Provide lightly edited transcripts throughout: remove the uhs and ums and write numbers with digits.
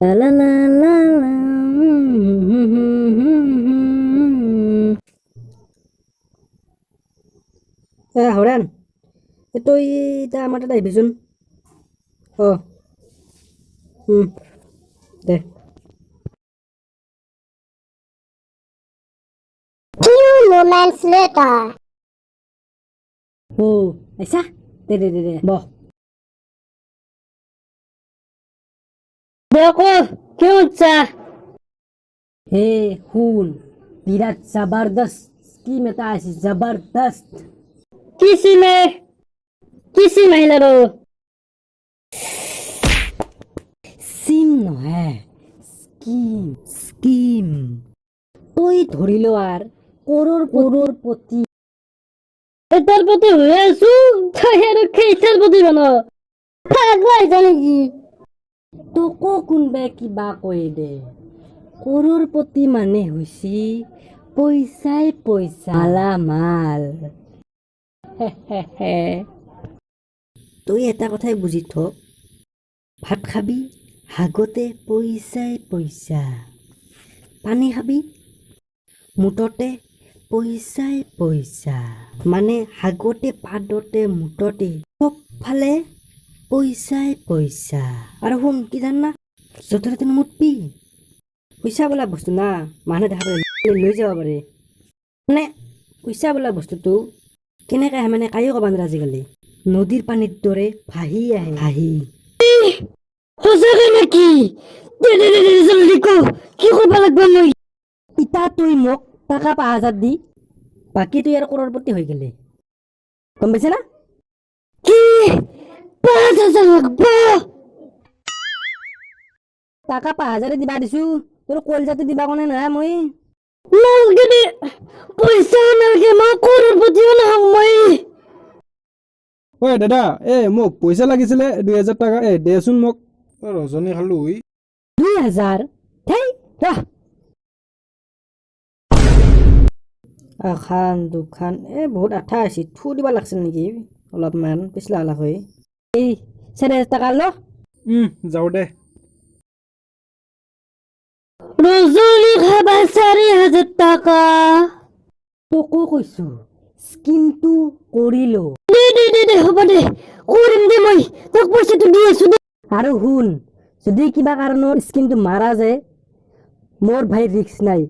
La la la la la. Hauran, itu kita mata dah bisun. Oh, deh. Few moments later. Oh, Aisyah, deh, boh. देखो क्यों चा हे खून विराट जबरदस्त scheme এটা আছে जबरदस्त किसी में महिला সিম নহয় স্কিম স্কিম তুই ধৰিলো আর করোড়পতি এটার প্রতি হয়ে আসু তাই আর এটার প্রতি বানো পাগলাই জানি কি তোকো কোনবাই কিবা কৈ দে করোড়পতি মানে হৈছি পইচাই পইচা মালামাল তুই এটা কথাই বুজি থ ভাত খাবি হাগতে পইচাই পইচা পানী খাবি মুঠতে পইচাই পইচা মানে হাগতে পাদতে মুঠতে চবফালে পইচাই পইচা আৰু শুন কি জান না য'তে ত'তে নুমুতবি পইচা বোলা বস্তু না মানুহে দেখা পালে লৈ যাব পাৰে মানে পইচা বোলা বস্তুটো কেনেকৈ আহে মানে কায়ো ক'ব নোৱাৰে আজিকালি নদীৰ পানীৰ দৰে ভাহি আহে ভাহি সঁচাকে নাকি দে দে দে দে জলদি ক কি কৰিব লাগব মই ইতা তুই মোক টকা ৫,০০০ দি বাকী তুই আৰু কৰৰপতি হৈ গেলি গম পাইছে না কি ৫,০০০ লাগব টাকা ৫,০০০ দিবা দিছো তোৰ কলজাটো দিবা কোনে নহয় মই নালগে দে পইচা নালগে মই কৰৰপতিও নহম মই ঐ দাদা মোক পইচা লাগিছিলে ২,০০০ টকা দেচোন মোক ৰজনী খালো ২,০০০ থেই ৰহ এখন দুখন বহুত আঠা আছে থু দিবা লাগছিল নেকি অলপমান পিছলা অলপ হৈ এই ৪,০০০ টকা ল যাওঁ দে ৰজনী খাবা ৪,০০০ টকা তোকো কৈছো স্কিমটো কৰিলো দে দে দে দে হ'ব দে কৰিম দে মই তোক পইচাটো দি আছো দে আৰু শুন যদি কিবা কাৰণত স্কিমটো মাৰা যায় মোৰ ভাই ৰিক্স নাই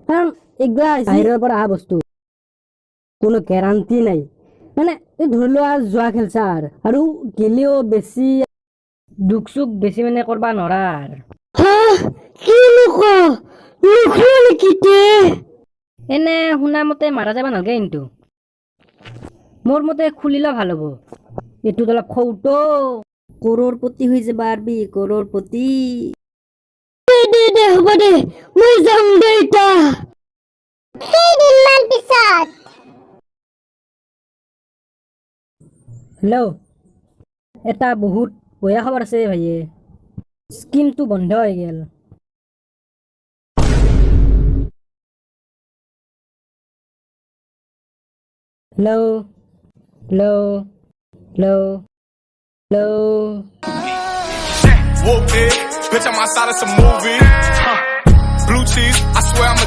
কাৰণ এইগিলা বাহিৰৰ পৰা অহা বস্তু কোনো গেৰাণ্টি নাই মানে এই ধৰি লোৱা যোৱা খেলছা আৰু গেলেও বেছি দুখ চুখ বেছি মানে কৰবা নৰাৰ হা কি লোক নেকি তে এনে শুনা মতে মাৰা যাব নালাগে কিন্তু মোৰ মতে খুলিলে ভাল হ'ব এইটোত অলপ খৌটো কৰৰপতি হৈ যাবা আৰবি কৰৰপতি দে দে দে হ'ব দে মই যাম দে এতিয়া কেইদিনমান পিছত হেল্ল' এটা বহুত বেয়া খবৰ আছে ভাইয়ে স্কিমটো বন্ধ হৈ গেল hello' hello' hello' hello' Whoop it, bitch, I'm outside of some movie. Blue cheese, I swear I'm a